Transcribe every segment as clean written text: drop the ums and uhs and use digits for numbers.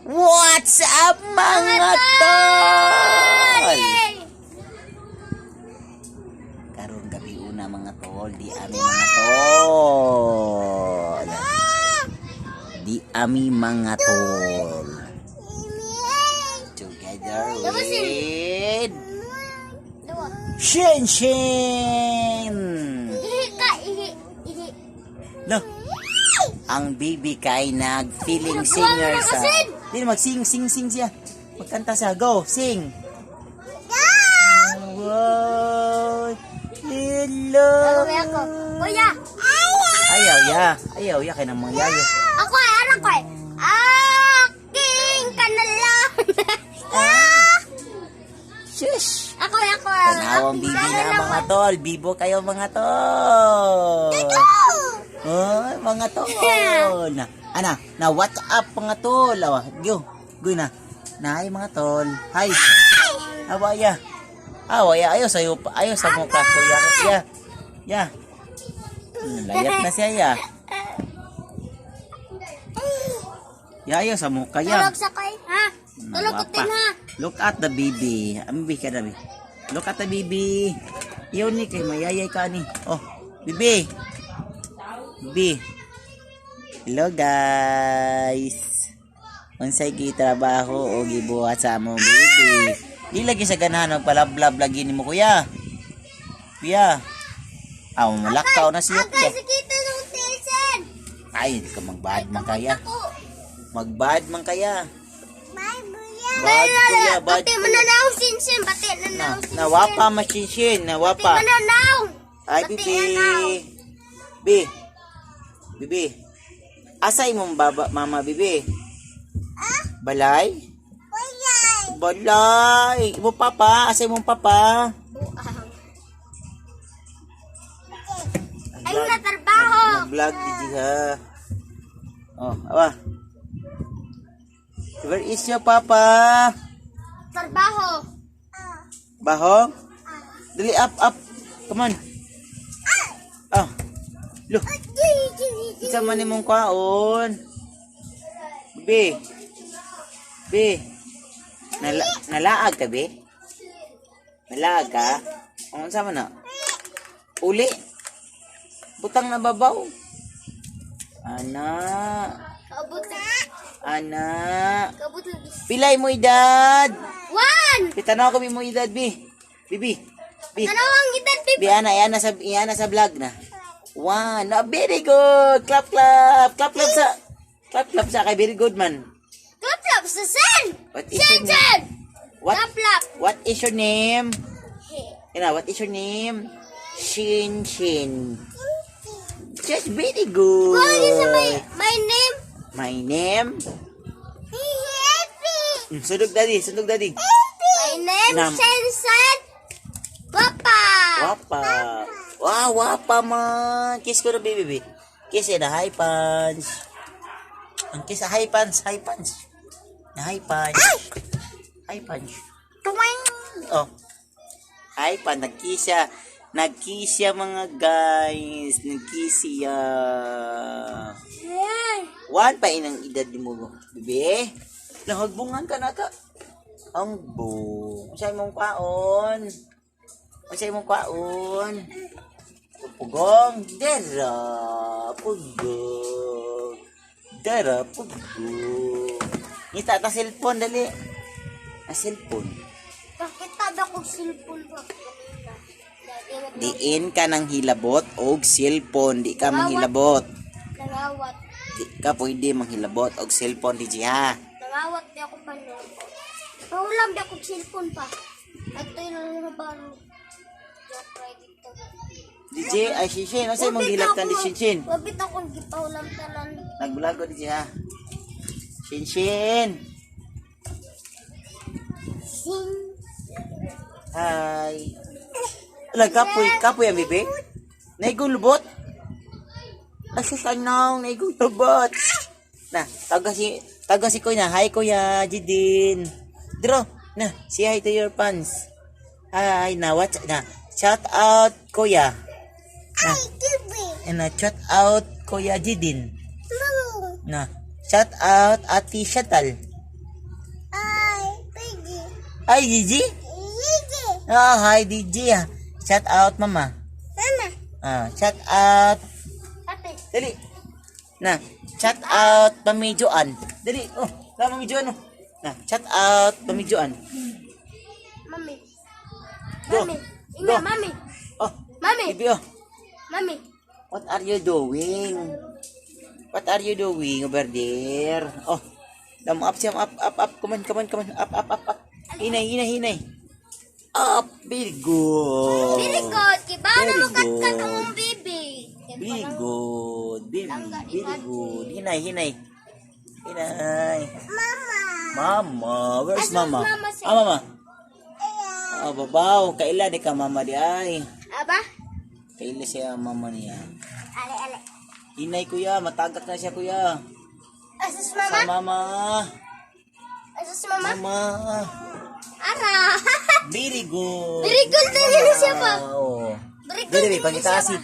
What's up mga tol? Karon gabi una mga tol, di ami mga tol. Di ami mga tol. Together with Shin Shin. No. Ang baby kay nag-feeling singer sa... Hindi mag-sing siya. Magkanta siya. Go, sing. Wow. Hello. Kuya. Ayaw ya. Kaya nang mga yaya. Ako ay anak ko ay. Aking kanalang. Shush. Ako. Tanawang bibi na mga tol. Bibo kayo mga tol. Oh, mga tol. Na what's up mga tol? Go na. Nay mga tol. Hi. Awaya. Ayaw sa mukha ko ya. Layat na siya ya. Ayaw sa mukha ya. Tulog sa kay, ha? Tulog ko din ha. Look at the baby. Ambi ka na. Look at the baby. Iyon ni kay mayayay ka ni. Oh, baby. Hello guys. Unsay gitrabaho o gibuhat sa amo baby? Di lagi sa ganahan palablab lagi nimo kuya. Kuya. Malakaw na siya. Agay sa kita ng station. Ay, di ka magbad man kaya. Magbad man kaya. Bye, buya. Bad kuya, bad. Bati mananaw sinsin, bati mananaw sinsin. Nawapa machinsin, nawapa. Bati mananaw. Ay, Bibi. Asa imong baba, mama, bibi? Balay? Balay. Imo papa, asa imong papa? Ay na trabaho. Nag-vlog di ha. Oh, awa. Where is your papa? Trabaho. Baho? Dali up. Come on. Look. Isa man imong kwaon. Be. Nalaag ka, be? Nalaag ka? Ano sa man na? Uli. Butang na babaw. Anak. Pilay mo edad. 1. Pitanaw ko mo edad, be. Bibi. Tanawang edad, Be, ana sa vlog na. 1. Very good. Clap sa kay very good man. Clap sa sen. What is your name? Clap. What is your name? What is your name? Shin. Just very good. What is my name? My name? Happy. Sundog daddy. My name Sen. Papa. Wapa. Wow, wapa man. Kiss ko na baby. Kiss na high punch. Ang kiss high punch. Na high punch. High punch. Tuwing. Oh. High punch. Nagkisya mga guys. Nagkisya. 1 pa inang edad mo. Bibi. Nahagbungan ka na ka. Ang bong. Masay mong kwaon. Pugong. Dara. Pugong. Ngita ta cellphone dali. Cellphone. Bakit tada ko cellphone ba? Diin ka nang hilabot og cellphone. Di ka manghilabot. Nangawat. Di ka pwede manghilabot og cellphone di ha. Nangawat di ako pa no. Paulam di ako cellphone pa. Nagtoy na baro. DJ ay Shinshin, ano sa'yo mong gilap ka di Shinshin? Wabit akong gipaulam tanan. Nagbulago DJ ha. Shinshin. Sing. Hi. Alam, kapoy ang bibig? Naigulubot? Asasanaw, naigulubot. Na, taga si Kuya. Hi Kuya, Jidin. Dro, na, say hi to your fans. Hi, shout out Kuya. Shout out Kuya Jidin. Na, shout out Ati Shatal. Hi, Gigi. Gigi. Oh, hi, Gigi. Shout out, mama. Mama. Shout out. Ate. Dali. Nah, shout out Pamijuan. Dali. Oh, Mami Juan. Oh. Nah, shout out Pamijuan. Mami. Go. Mami. Go. Ingat, Mami. Oh, Mami. Bibi, oh. Mami. What are you doing? What are you doing over there? Oh, up, Siam, up. Come on. Up. Hinay. Up, very good. Very good. Kiba na Very makat ka good. kang bibi. Very good. Very good. Hinay. Mama. Where's Asan mama? mama siya? Mama. Oh, babaw. Kaila di ka mama di ay. Aba? Kaila siya mama niya. Ale. Hinay kuya. Matagak na siya kuya. Asus Sa mama? mama. Asus mama? Mama. Ara. Very good. Very good na rin siya pa. Oo. Very good Dili, na rin pangita siya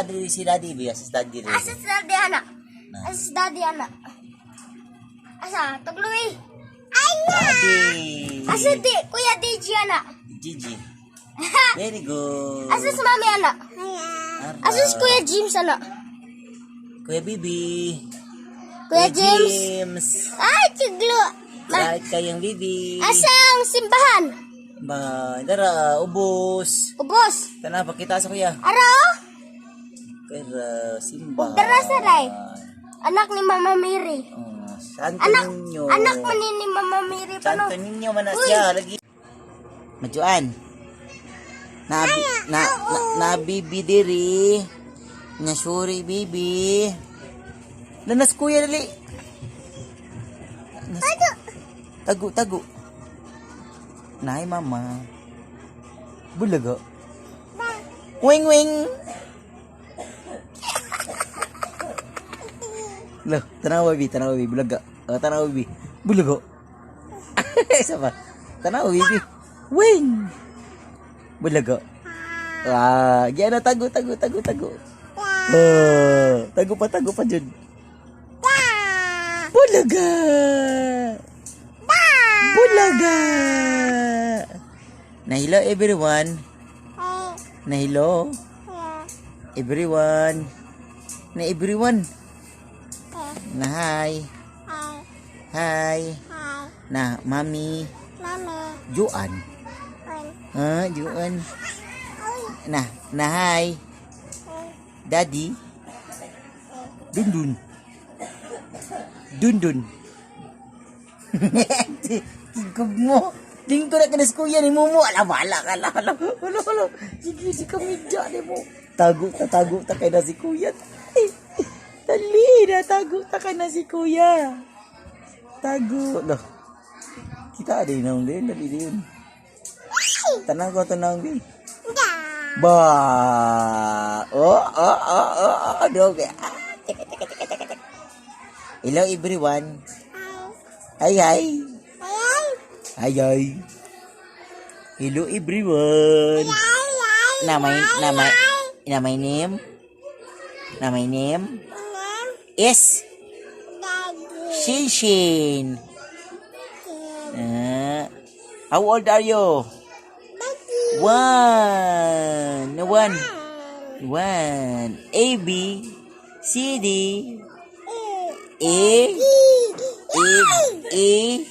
diri si daddy, biasa si daddy rin. Asus daddy anak. Asus daddy anak. Asa? Tugluy. Daddy. Asus di. Kuya DJ anak. Gigi. Very good. Asus mami anak. Ara. Asus Kuya James anak. Kuya Bibi. Kuya James. Ay, tiglo. Kahit kayang Bibi. Asang simbahan? Dara, ubos. Ubos. Kana pakita sa kuya. Aro? Kaya simba. Dara saray. Anak ni Mama Mary. Santo Anak ninyo. anak man ni Mama Mary pa no. Santo ninyo manas siya lagi. Majuan. Na bibi diri. Nya sorry bibi. Nanas kuya dali. Tagu. Nay mama. Bulaga. Wing. Loh, tanawa bi, bulaga. Tanawa bi. Bulaga. Sama. Tanawa bi. Wing. Bulaga. Gyan tagu. Tagu pa jud. Bulaga. Na hello everyone. Na hello everyone. Na hi. Na mami. Juan. Juan. Na hi. Daddy. Dundun. Tingkog mo. Tingko na kanas kuya ni Mumu. Wala. Sige si kamidya ni mo. Tago ta kay na si kuya. Dali na, tago ta kay na si kuya. Tago. Loh. Kita ada yung din. Dali din. Tanang din. Ba. Okay. Hello everyone. Hi. Hello everyone. Na my name is Shinshin. How old are you? One. A B C D A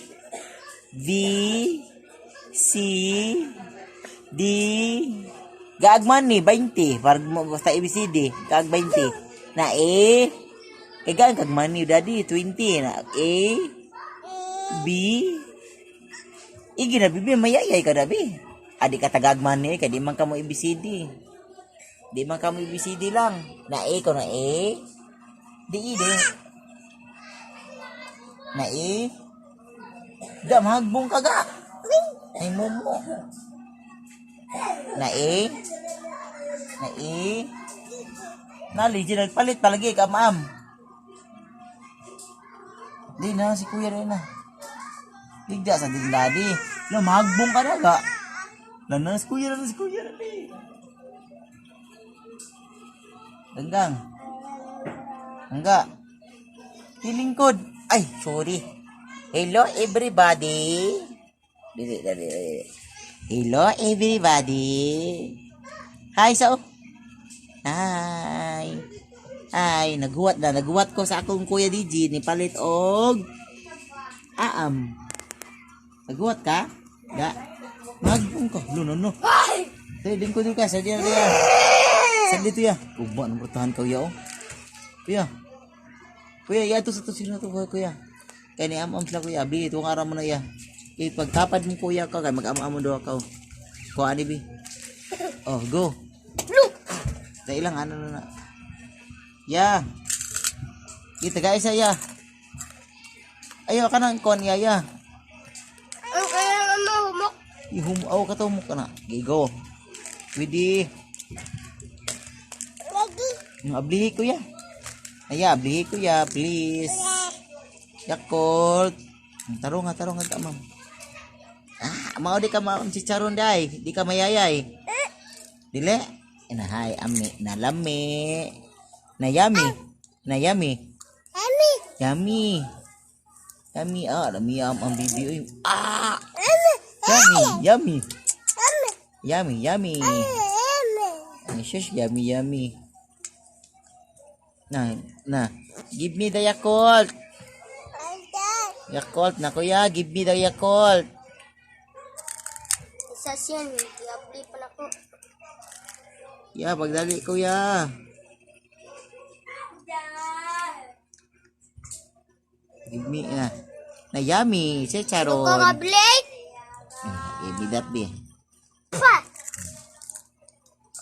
B C D Gagman ni 20 parang basta ABCD gag 20 na gagman ni daddy 20 na A B igi na bibi mayayay ka dabi adi ka tagagman ni kay di man kamo ABCD lang na ko na di na da magbong kaga ay momo na legit palit palagi ka ma'am di na si kuya rin na ligda sa din daddy no magbong ka na ga lanas kuya rin Danggang Angga Hilingkod ay sorry hello everybody Dili. Hello everybody. Hi so. Hi. Hi, naghuwat ko sa akong kuya DJ ni palit og aam. Naghuwat ka? Da. Nagpung ko. No. Din ko ka sa diyan dia. Sa dito ya. Uba nang bertahan kau ya. Kuya. Kuya, ya to sa to sino to kuya. Kay ni am sila kuya, bi itong araw mo na ya. Kay pagtapad mo kuya ka kay mag-am-am do ka. Ko ani bi. Oh, go. Look. Sa ilang ano na. Ya. Kita guys ya. Ayo ka nang kon ya. Ang kaya nga humok. Ihumaw ka to mo kana. Go. Widi. Lagi. Ablihi ko ya. Aya, ablihi ko ya, please. Yakult. Tarong ta ma'am. Mau di ka maam si Charon dai, di ka mayayay. Dile. Inahay ami na lami. Na yummy. Yummy. Lami ang bibi. Yummy. Ang shush, yummy. Nah. Give me the Yakult. Yakult na kuya, give me the Yakult. Isa siyan, i-apply pa na ko. Ya, pagdali kuya. Give me na yummy, si Charon. Ito ka Blake. Give me that be. Pa.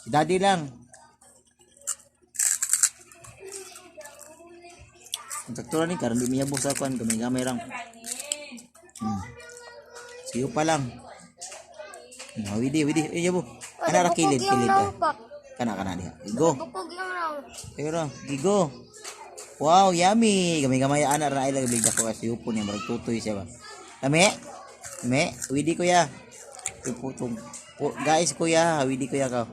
Si Daddy lang. Sakto ni karon di miya busa kuan gamay rang. Siyo pa lang. Widi. Yabo. Ana ra kilid ka. Kana diha. Go. Bukog yung raw. Pero, gigo. Wow, yummy. Gamay ana ra ila bigda ko kasi upo ni marag tutoy siya ba. Lame. Widi kuya. Putong. Guys kuya, widi kuya ka.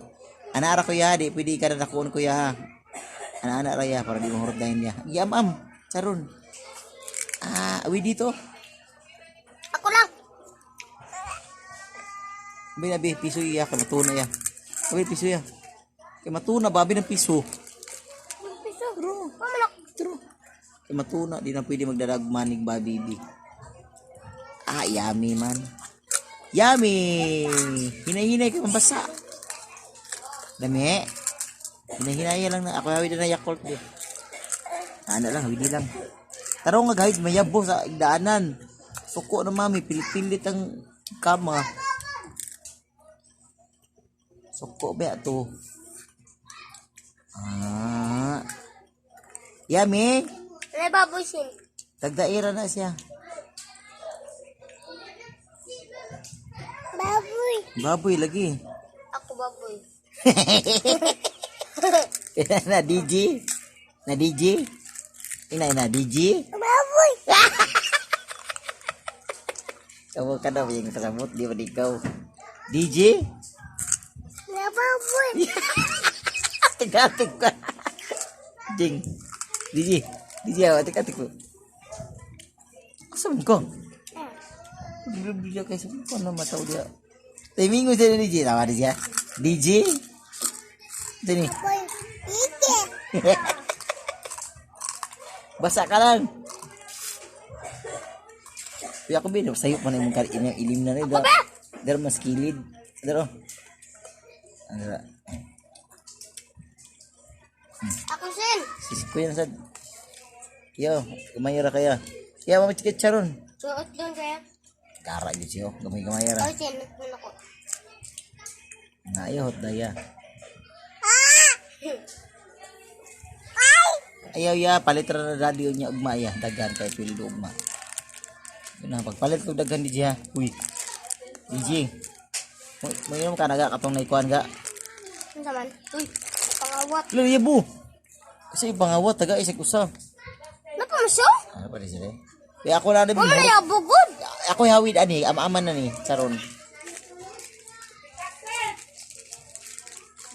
Ana ra kuya, di pwede ka na nakuon kuya. Ana ra ya para di mahurot dahin niya. Yam. Charon. Widi to. Ako lang. Binabi piso ya kamatuna ya. Abi piso ya. Kay matuna babi ng piso. Piso. Pamalak. True. Kay matuna di na pwede magdadagmanig babi bi. Yummy man. Yummy. Hinay-hinay ka mabasa. Dami. Hinay-hinay lang na ako hawid na Yakult di. Ana lang, hawid lang. Taro nga guys, mayabo sa igdaanan. Suko na mami, pilit-pilit ang kama. Suko ba to? Yummy. May baboy sin. Tagdaira na siya. Baboy lagi. Ako baboy. Na DJ. Ina DJ. Baboy. Kamu ka daw yung kasabot, di ba di ikaw? DJ? Baboy. Atik-atik ka. Ding. DJ, atik-atik ko. Kasama ko. Bila-bila kayo sa mga na mataw dia. Timing mo siya DJ. Tawa dia. DJ? Ito ni. Basa ka lang. Kaya ako bilang sayo pa na yung ilim na rin. Daro mas kilid. Daro. Ako sin. Sisiko yan sad. Yo, gamayara kaya. Kaya mamachikit Charon. Suot doon kaya. Kara yun siyo. Gamayara. Ay, sin. Nagpun ako. Ayaw, daya. Ayaw ya, palitan na radio niya ugma ya. Dagan kay pildo ugma. Yun na, pagpalit ko dagan di siya. Uy. DJ. Mayroon ka naga katong naikuan ga. Ano naman? Uy, pangawat. Lalo yabo. Kasi pangawat taga isig usa. Napamasyo? Ano pa rin sila? Kaya ako na rin. Wala na yung bugod. Ako hawid ani, ama-aman na ni, Charon.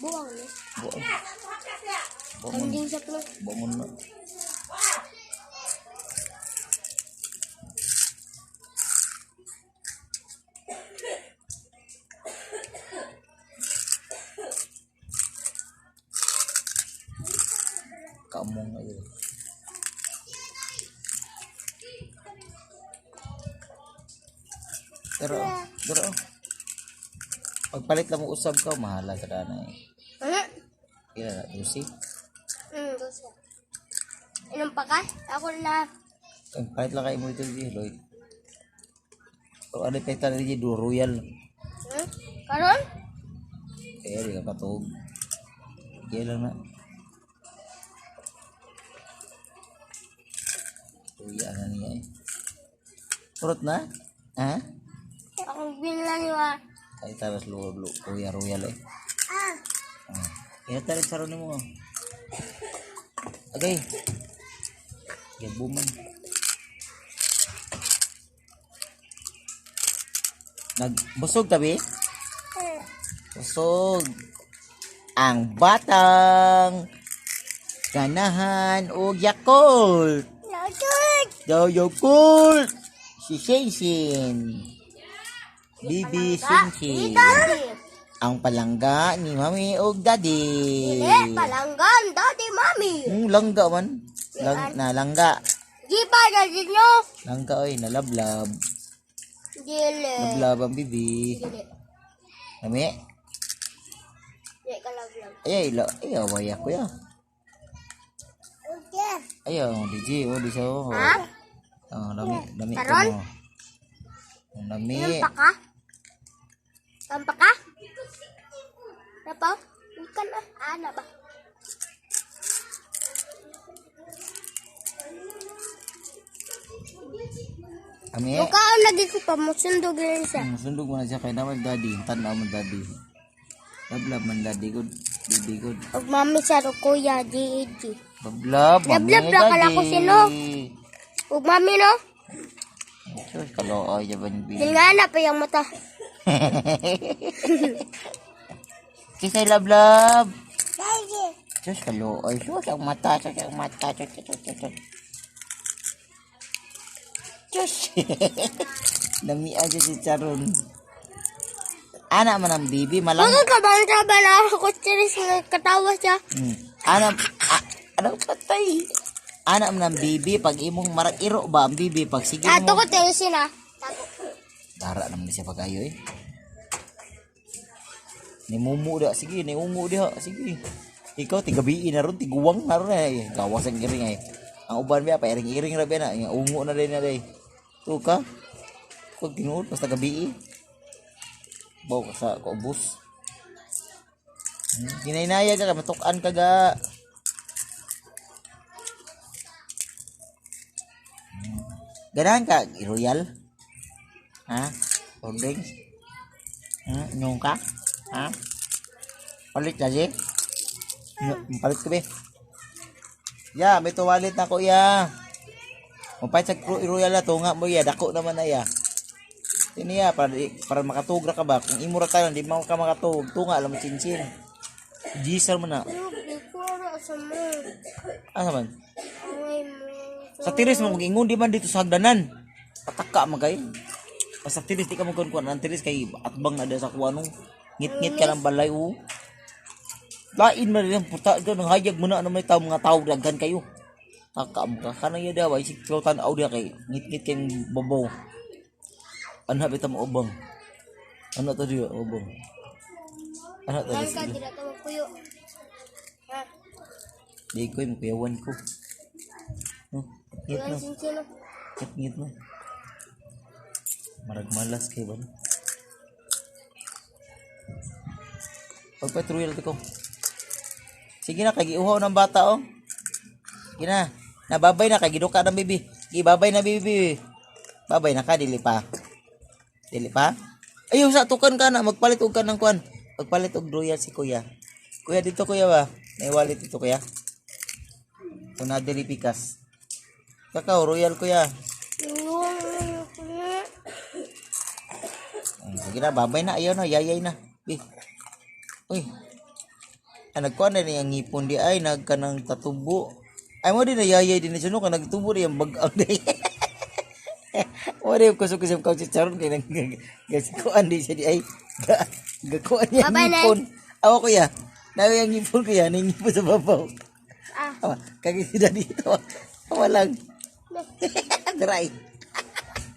Buwang ni. Buwang. Hindi siya tuloy. Buwang na. among ayo. Pero pagpalit lang mo usab ka, mahala sa dana eh. Kaya na, Lucy. Gusto. Anong pa ka? Ako na. Pagpalit lang kayo mo ito, Lloyd. O ano pa ito na rin, Royal. Karon? Kaya di ka patog. Kaya lang na. Kuya na niya eh. Turot na? Ha? Akong binlan niya. Ay taras lulo. Kuya Royal eh. Kaya tayo saro ni mo. Okay. Gabuman. Nagbusog tabi? Busog. Ang batang ganahan o Yakult. Yakult. Si Shinsin. Bibi Shinsin. Ang palangga ni Mami o Daddy. Palanggan, dati mami. Langga man. Langga. Di ba na ninyo? Langga oy, nalablab. Dili. Lablab ang bibi. Dili. Kami? Dili ka lang. Ayaw, waya ko ya. Okay. Ayaw, DJ, di sa oh. Ha? Dami ko Karon? mo. Ang dami. Tampa ka? Tampa ka? Napa? Bukan na. Ana ba? Kami? Mukaan lagi ko pa. Musundog rin siya. Sundog mo na siya kay naman daddy. Tanaw mo daddy. Lablab man daddy good. Bibi good. Huwag mami sa kuya, di. Lablab. Lablab na kala ko sino. Huwag mami no? Sus, kalooy dyan ba ni Bibi? Dilngana pa yung mata. Kisay lablab. Sus, kalooy. Sus, ang mata. Sus, ang mata. Sus. Dami aja si Charon. Anak man ang bibi, malang. Mga kabangsa ba na ako chiris nga katawa siya? Anak patay. Anak man ang bibi, pag imong marag iro ba ang bibi, pag sige Ato mo. ko tensin ah. Dara naman siya pag-ayo eh. Ni mumu dah, sige, ni ungu dia, sige. Ikaw tigabi na ron, tiguwang na ron eh. Gawas ang giring eh. Ang uban biya pa iring-iring ra biya na, yung ungu na din na day. Tu ka. Kung tinuod basta gabi. Bawa ka sa kaubos. Ginainaya ka, matukan ka ga. Ganahan ka, Royal? Ha? Holding? Inyong ka? Ha? Palit na si? Palit ka ba? Ya, may tuwalit na ko ya. Mapait sa Royal na tunga mo ya, dako naman na ya. Ini ya, para makatugra ka ba? Kung imura ka lang, di mo ka makatug. Tunga, alam mo chinchin. Gisal mo na. Asa man? Sa tiris mo, mag-ingon di man dito sa hagdanan. Pataka mo kayo. Sa tiris, di ka magkuhan. Ang tiris kay atbang na sa kuwanong. Ngit-ngit ka ng balay, oh. Lain mo rin ang puta. Nang hayag mo na may tao, mga tao, daghan kayo. Taka mo ka. Kanang yun daw, isip ko tanaw dia kay ngit-ngit kayong babaw. Anak beta mo ubang. Anak tadi ubang. Anak tadi. Kan tidak tahu kuyo. Di ko yung kuyawan ko. Ngit Yan na. cincin. Ngit na. Marag malas kay ba? Pagpatruya lang ko. Sige na, kagiuhaw ng bata oh. Sige na. Nababay na, kagiduka ng bibi. Gibabay na bibi. Babay na ka, dili pa. Dili pa? Ayaw sa tukan ka na, magpalit og ka ng kwan. Magpalit og Royal si kuya. Kuya dito kuya ba? May wallet dito kuya. Una diri pikas. Kakao Royal kuya. Sige na, babay na, ayaw na, yayay na. Bi. Uy. Nagkuhan na niya ngipon di ay nagkanang tatubo. Ay mo din na yayay din siya no kan nagtubo di ang bag-ang di. Ore ko kusog kau si Charon kay nang gasikuan di siya di ay gakuan niya ngipon. Awa ko ya. Nawi ang ngipon ko ya, ngipon sa babaw. Kagigida dito. Walang. Dry.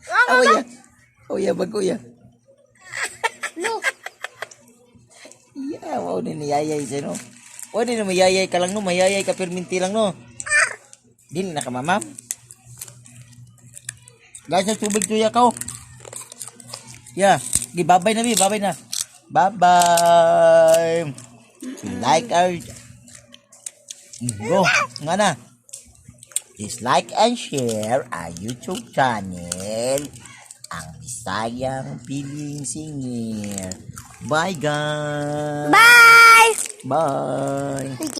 Kuya. Kuya, kuya. No. Yeah, wow, niyayay siya, no? O, di na mayayay ka lang, no? Mayayay ka, perminti lang, no? Di na ka, mamam. Guys, sa tubig tuya ka, oh. Yeah. Babay na, babay na. Bye-bye. Like our... Go. Nga na. Please like and share our YouTube channel. Ang Bisayang Piling Singer. Bye, guys. Bye! Bye.